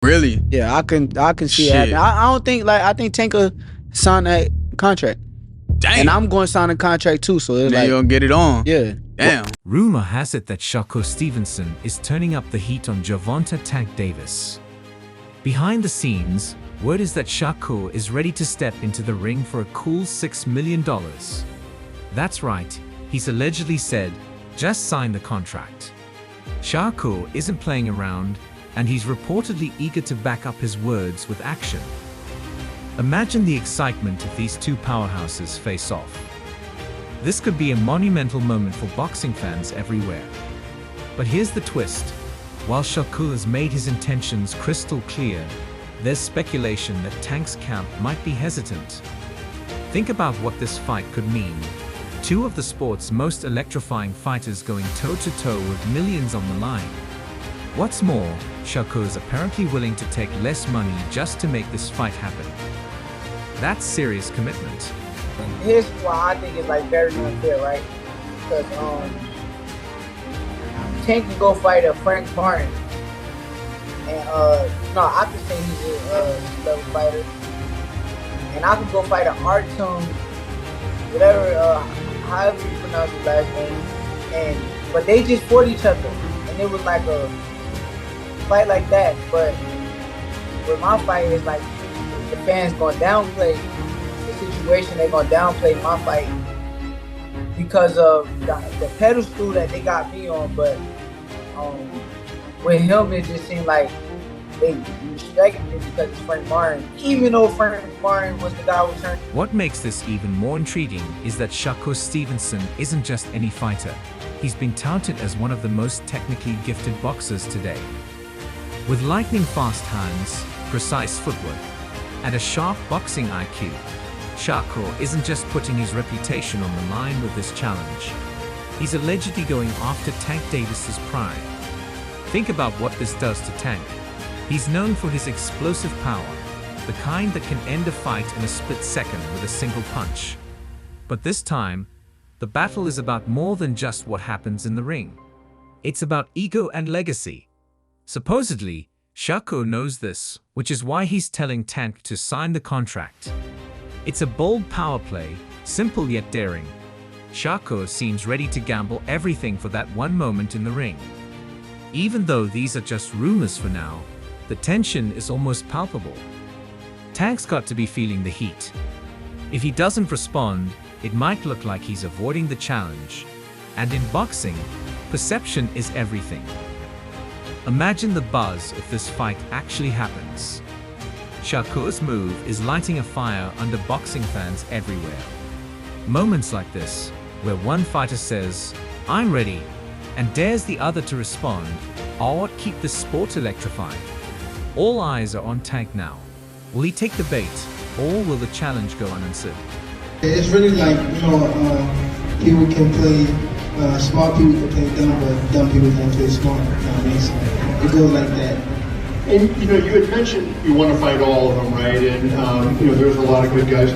Really? Yeah, I can see it Shit. happening. I don't think I think Tank will sign that contract, and Damn. I'm going to sign a contract too. So it's Now you like, gonna get it on. yeah, Damn. Rumor has it that Shakur Stevenson is turning up the heat on Gervonta Tank Davis. Behind the scenes, word is that Shakur is ready to step into the ring for a cool $6 million. That's right, he's allegedly said, just sign the contract. Shakur isn't playing around, and he's reportedly eager to back up his words with action. Imagine the excitement if these two powerhouses face off. This could be a monumental moment for boxing fans everywhere. But here's the twist. While Shakur has made his intentions crystal clear, there's speculation that Tank's camp might be hesitant. Think about what this fight could mean. Two of the sport's most electrifying fighters going toe-to-toe with millions on the line. What's more, Shakur is apparently willing to take less money just to make this fight happen. That's serious commitment. Here's why I think it's like very unfair, right? Because Tank can go fight a Frank Martin, and no, I can say he's a level fighter, and I can go fight an Artem, whatever, however you pronounce his last name, but they just fought each other, and it was like a fight like that. But with my fight, it's like the fans gonna downplay the situation. They're gonna downplay my fight because of the pedestal that they got me on. But with him, it just seemed like they respected me because it's Frank Martin, even though Frank Martin was the guy who turned. What makes this even more intriguing is that Shakur Stevenson isn't just any fighter. He's been touted as one of the most technically gifted boxers today. With lightning-fast hands, precise footwork, and a sharp boxing IQ, Shakur isn't just putting his reputation on the line with this challenge. He's allegedly going after Tank Davis's pride. Think about what this does to Tank. He's known for his explosive power, the kind that can end a fight in a split second with a single punch. But this time, the battle is about more than just what happens in the ring. It's about ego and legacy. Supposedly, Shakur knows this, which is why he's telling Tank to sign the contract. It's a bold power play, simple yet daring. Shakur seems ready to gamble everything for that one moment in the ring. Even though these are just rumors for now, the tension is almost palpable. Tank's got to be feeling the heat. If he doesn't respond, it might look like he's avoiding the challenge. And in boxing, perception is everything. Imagine the buzz if this fight actually happens. Shakur's move is lighting a fire under boxing fans everywhere. Moments like this, where one fighter says, "I'm ready," and dares the other to respond, are what keep this sport electrifying. All eyes are on Tank now. Will he take the bait, or will the challenge go unanswered? It's really like, people can play, smart people can play dumb, but dumb people can play smart. You know what I mean? So it goes like that. And you had mentioned you want to fight all of them, right? And there's a lot of good guys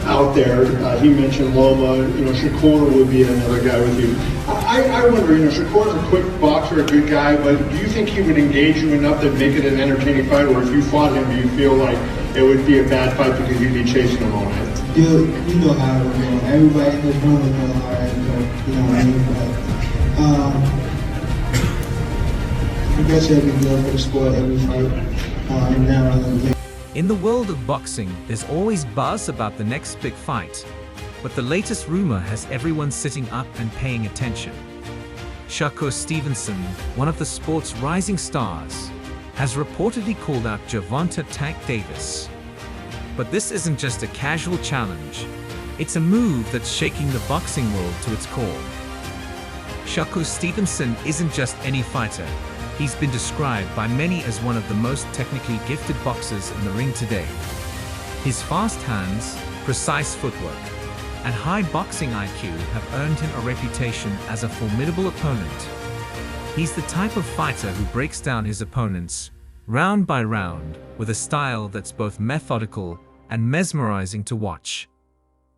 out there. He mentioned Loma. Shakur would be another guy with you. I wonder, Shakur's a quick boxer, a good guy, but do you think he would engage you enough to make it an entertaining fight, or if you fought him, do you feel like it would be a bad fight because you'd be chasing him all night? You know how it would go. Everybody in this room would know how it would go. You know what I mean? But I guess it'd be good for the sport every fight. And now a little bit. In the world of boxing, there's always buzz about the next big fight. But the latest rumor has everyone sitting up and paying attention. Shakur Stevenson, one of the sport's rising stars, has reportedly called out Gervonta Tank Davis. But this isn't just a casual challenge. It's a move that's shaking the boxing world to its core. Shakur Stevenson isn't just any fighter. He's been described by many as one of the most technically gifted boxers in the ring today. His fast hands, precise footwork, and high boxing IQ have earned him a reputation as a formidable opponent. He's the type of fighter who breaks down his opponents, round by round, with a style that's both methodical and mesmerizing to watch.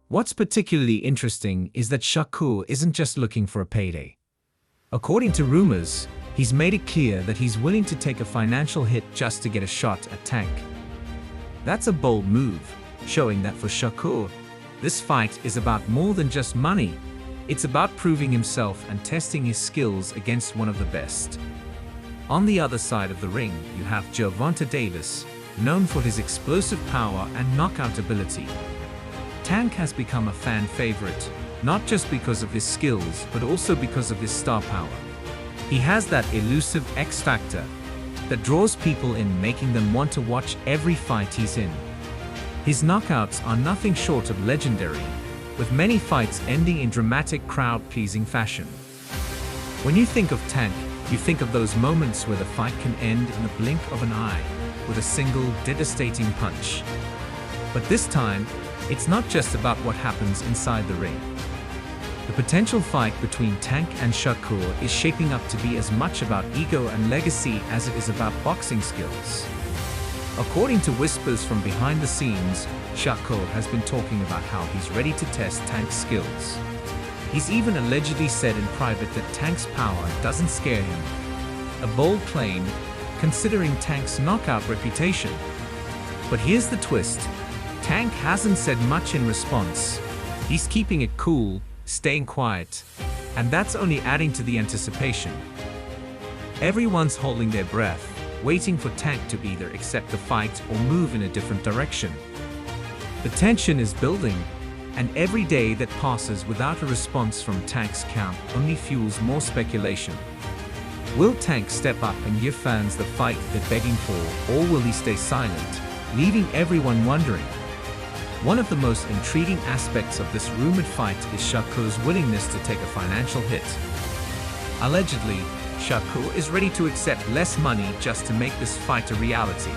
What's particularly interesting is that Shakur isn't just looking for a payday. According to rumors, He's made it clear that he's willing to take a financial hit just to get a shot at Tank. That's a bold move, showing that for Shakur, this fight is about more than just money. It's about proving himself and testing his skills against one of the best. On the other side of the ring, you have Gervonta Davis, known for his explosive power and knockout ability. Tank has become a fan favorite, not just because of his skills, but also because of his star power. He has that elusive X factor that draws people in, making them want to watch every fight he's in. His knockouts are nothing short of legendary, with many fights ending in dramatic, crowd-pleasing fashion. When you think of Tank, you think of those moments where the fight can end in the blink of an eye with a single devastating punch. But this time, it's not just about what happens inside the ring. The potential fight between Tank and Shakur is shaping up to be as much about ego and legacy as it is about boxing skills. According to whispers from behind the scenes, Shakur has been talking about how he's ready to test Tank's skills. He's even allegedly said in private that Tank's power doesn't scare him. A bold claim, considering Tank's knockout reputation. But here's the twist. Tank hasn't said much in response. He's keeping it cool, staying quiet, and that's only adding to the anticipation. Everyone's holding their breath, waiting for Tank to either accept the fight or move in a different direction. The tension is building, and every day that passes without a response from Tank's camp only fuels more speculation. Will Tank step up and give fans the fight they're begging for, or will he stay silent, leaving everyone wondering? One of the most intriguing aspects of this rumored fight is Shakur's willingness to take a financial hit. Allegedly, Shakur is ready to accept less money just to make this fight a reality.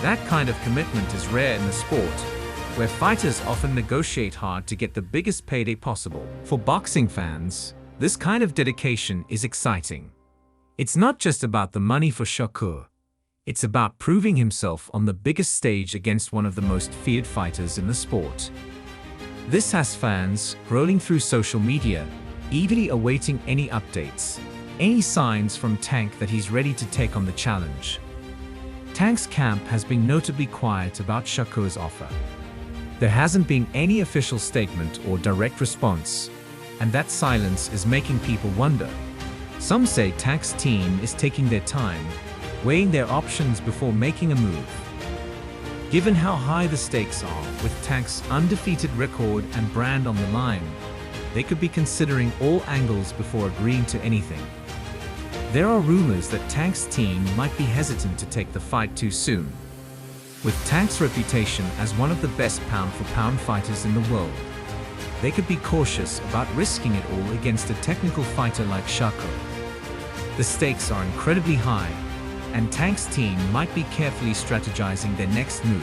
That kind of commitment is rare in the sport, where fighters often negotiate hard to get the biggest payday possible. For boxing fans, this kind of dedication is exciting. It's not just about the money for Shakur. It's about proving himself on the biggest stage against one of the most feared fighters in the sport. This has fans rolling through social media, eagerly awaiting any updates, any signs from Tank that he's ready to take on the challenge. Tank's camp has been notably quiet about Shakur's offer. There hasn't been any official statement or direct response, and that silence is making people wonder. Some say Tank's team is taking their time, weighing their options before making a move. Given how high the stakes are, with Tank's undefeated record and brand on the line, they could be considering all angles before agreeing to anything. There are rumors that Tank's team might be hesitant to take the fight too soon. With Tank's reputation as one of the best pound-for-pound fighters in the world, they could be cautious about risking it all against a technical fighter like Shakur. The stakes are incredibly high, and Tank's team might be carefully strategizing their next move.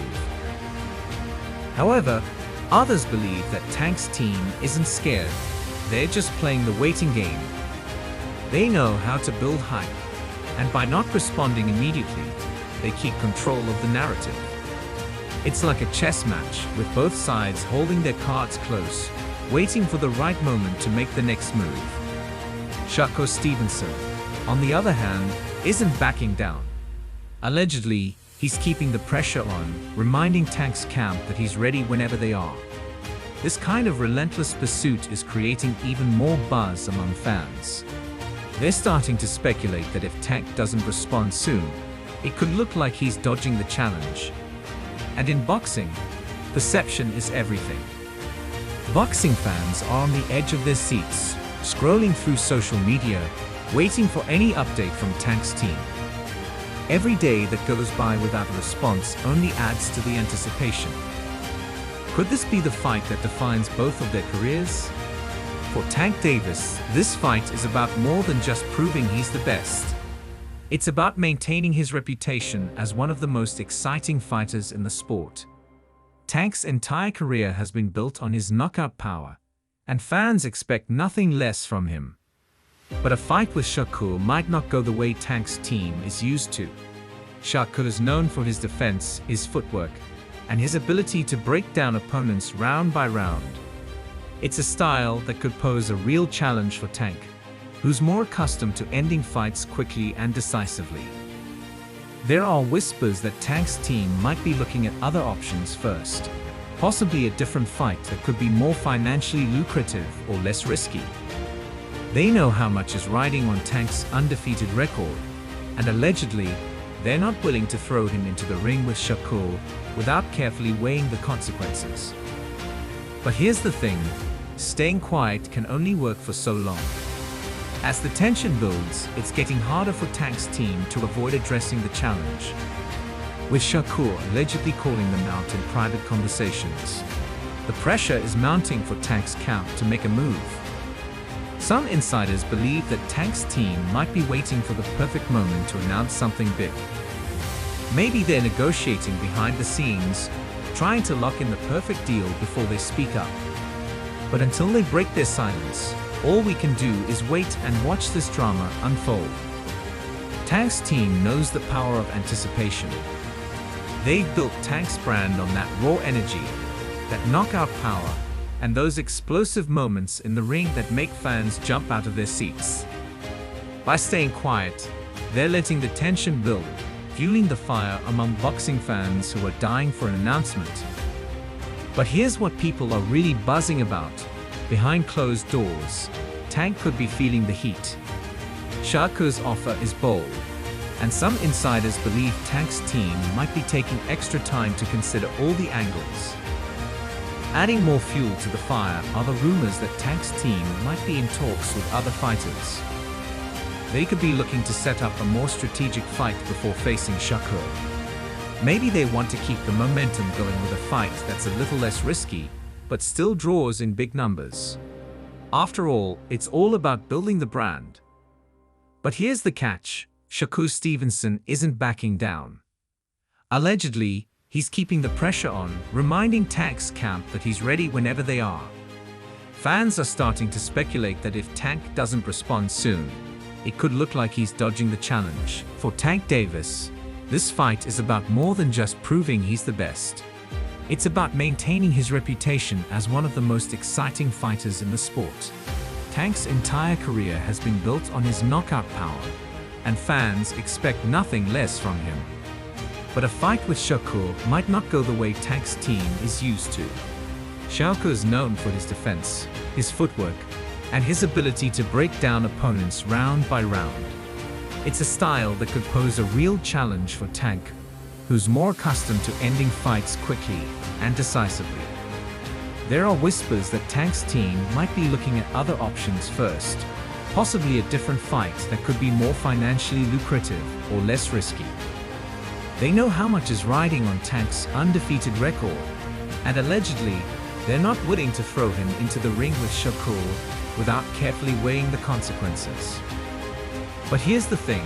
However, others believe that Tank's team isn't scared, they're just playing the waiting game. They know how to build hype, and by not responding immediately, they keep control of the narrative. It's like a chess match, with both sides holding their cards close, waiting for the right moment to make the next move. Shakur Stevenson, on the other hand, isn't backing down. Allegedly, he's keeping the pressure on, reminding Tank's camp that he's ready whenever they are. This kind of relentless pursuit is creating even more buzz among fans. They're starting to speculate that if Tank doesn't respond soon, it could look like he's dodging the challenge. And in boxing, perception is everything. Boxing fans are on the edge of their seats, scrolling through social media, waiting for any update from Tank's team. Every day that goes by without a response only adds to the anticipation. Could this be the fight that defines both of their careers? For Tank Davis, this fight is about more than just proving he's the best. It's about maintaining his reputation as one of the most exciting fighters in the sport. Tank's entire career has been built on his knockout power, and fans expect nothing less from him. But a fight with Shakur might not go the way Tank's team is used to. Shakur is known for his defense, his footwork, and his ability to break down opponents round by round. It's a style that could pose a real challenge for Tank. who's more accustomed to ending fights quickly and decisively. There are whispers that Tank's team might be looking at other options first, possibly a different fight that could be more financially lucrative or less risky. They know how much is riding on Tank's undefeated record, and allegedly, they're not willing to throw him into the ring with Shakur without carefully weighing the consequences. But here's the thing, staying quiet can only work for so long. As the tension builds, it's getting harder for Tank's team to avoid addressing the challenge, with Shakur allegedly calling them out in private conversations. The pressure is mounting for Tank's camp to make a move. Some insiders believe that Tank's team might be waiting for the perfect moment to announce something big. Maybe they're negotiating behind the scenes, trying to lock in the perfect deal before they speak up. But until they break their silence, all we can do is wait and watch this drama unfold. Tank's team knows the power of anticipation. They've built Tank's brand on that raw energy, that knockout power, and those explosive moments in the ring that make fans jump out of their seats. By staying quiet, they're letting the tension build, fueling the fire among boxing fans who are dying for an announcement. But here's what people are really buzzing about. Behind closed doors, Tank could be feeling the heat. Shakur's offer is bold, and some insiders believe Tank's team might be taking extra time to consider all the angles. Adding more fuel to the fire are the rumors that Tank's team might be in talks with other fighters. They could be looking to set up a more strategic fight before facing Shakur. Maybe they want to keep the momentum going with a fight that's a little less risky, but still draws in big numbers. After all, it's all about building the brand. But here's the catch, Shakur Stevenson isn't backing down. Allegedly, he's keeping the pressure on, reminding Tank's camp that he's ready whenever they are. Fans are starting to speculate that if Tank doesn't respond soon, it could look like he's dodging the challenge. For Tank Davis, this fight is about more than just proving he's the best. It's about maintaining his reputation as one of the most exciting fighters in the sport. Tank's entire career has been built on his knockout power, and fans expect nothing less from him. But a fight with Shakur might not go the way Tank's team is used to. Shakur is known for his defense, his footwork, and his ability to break down opponents round by round. It's a style that could pose a real challenge for Tank, who's more accustomed to ending fights quickly and decisively. There are whispers that Tank's team might be looking at other options first, possibly a different fight that could be more financially lucrative or less risky. They know how much is riding on Tank's undefeated record, and allegedly, they're not willing to throw him into the ring with Shakur without carefully weighing the consequences. But here's the thing,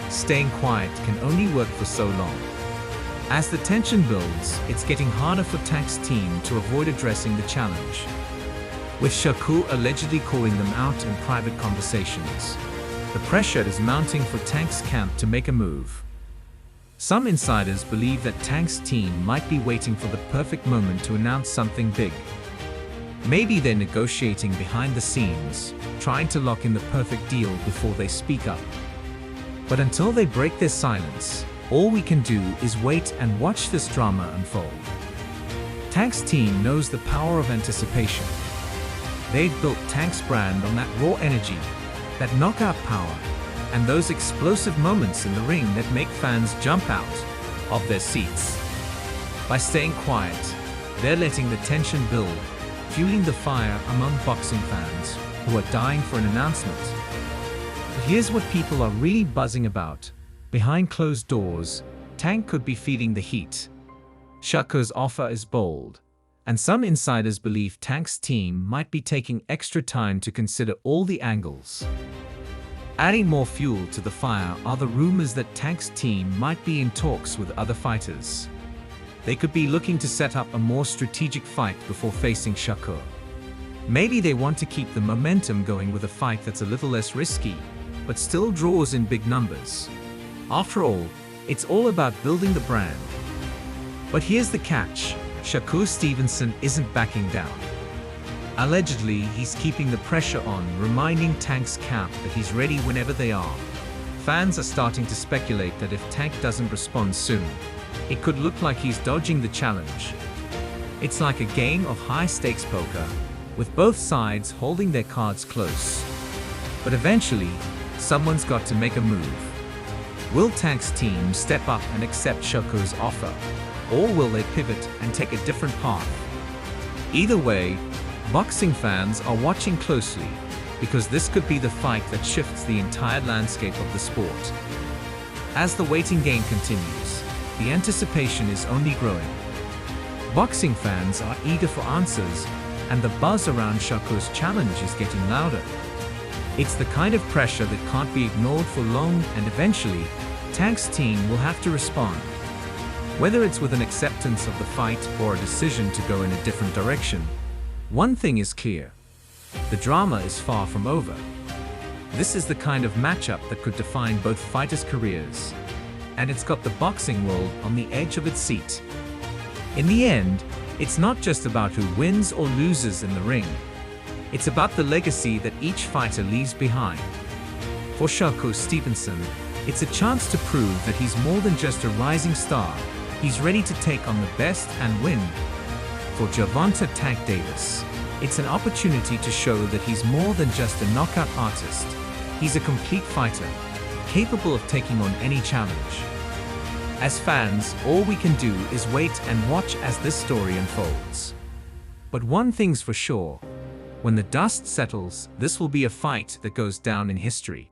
staying quiet can only work for so long. As the tension builds, it's getting harder for Tank's team to avoid addressing the challenge, with Shakur allegedly calling them out in private conversations. The pressure is mounting for Tank's camp to make a move. Some insiders believe that Tank's team might be waiting for the perfect moment to announce something big. Maybe they're negotiating behind the scenes, trying to lock in the perfect deal before they speak up. But until they break their silence, all we can do is wait and watch this drama unfold. Tank's team knows the power of anticipation. They've built Tank's brand on that raw energy, that knockout power, and those explosive moments in the ring that make fans jump out of their seats. By staying quiet, they're letting the tension build, fueling the fire among boxing fans who are dying for an announcement. But here's what people are really buzzing about. Behind closed doors, Tank could be feeling the heat. Shakur's offer is bold, and some insiders believe Tank's team might be taking extra time to consider all the angles. Adding more fuel to the fire are the rumors that Tank's team might be in talks with other fighters. They could be looking to set up a more strategic fight before facing Shakur. Maybe they want to keep the momentum going with a fight that's a little less risky, but still draws in big numbers. After all, it's all about building the brand. But here's the catch, Shakur Stevenson isn't backing down. Allegedly, he's keeping the pressure on, reminding Tank's camp that he's ready whenever they are. Fans are starting to speculate that if Tank doesn't respond soon, it could look like he's dodging the challenge. It's like a game of high-stakes poker, with both sides holding their cards close. But eventually, someone's got to make a move. Will Tank's team step up and accept Shakur's offer, or will they pivot and take a different path? Either way, boxing fans are watching closely, because this could be the fight that shifts the entire landscape of the sport. As the waiting game continues, the anticipation is only growing. Boxing fans are eager for answers, and the buzz around Shakur's challenge is getting louder. It's the kind of pressure that can't be ignored for long, and eventually, Tank's team will have to respond. Whether it's with an acceptance of the fight or a decision to go in a different direction, one thing is clear: the drama is far from over. This is the kind of matchup that could define both fighters' careers, and it's got the boxing world on the edge of its seat. In the end, it's not just about who wins or loses in the ring. It's about the legacy that each fighter leaves behind. For Shakur Stevenson, it's a chance to prove that he's more than just a rising star. He's ready to take on the best and win. For Gervonta "Tank" Davis, it's an opportunity to show that he's more than just a knockout artist. He's a complete fighter, capable of taking on any challenge. As fans, all we can do is wait and watch as this story unfolds. But one thing's for sure: when the dust settles, this will be a fight that goes down in history.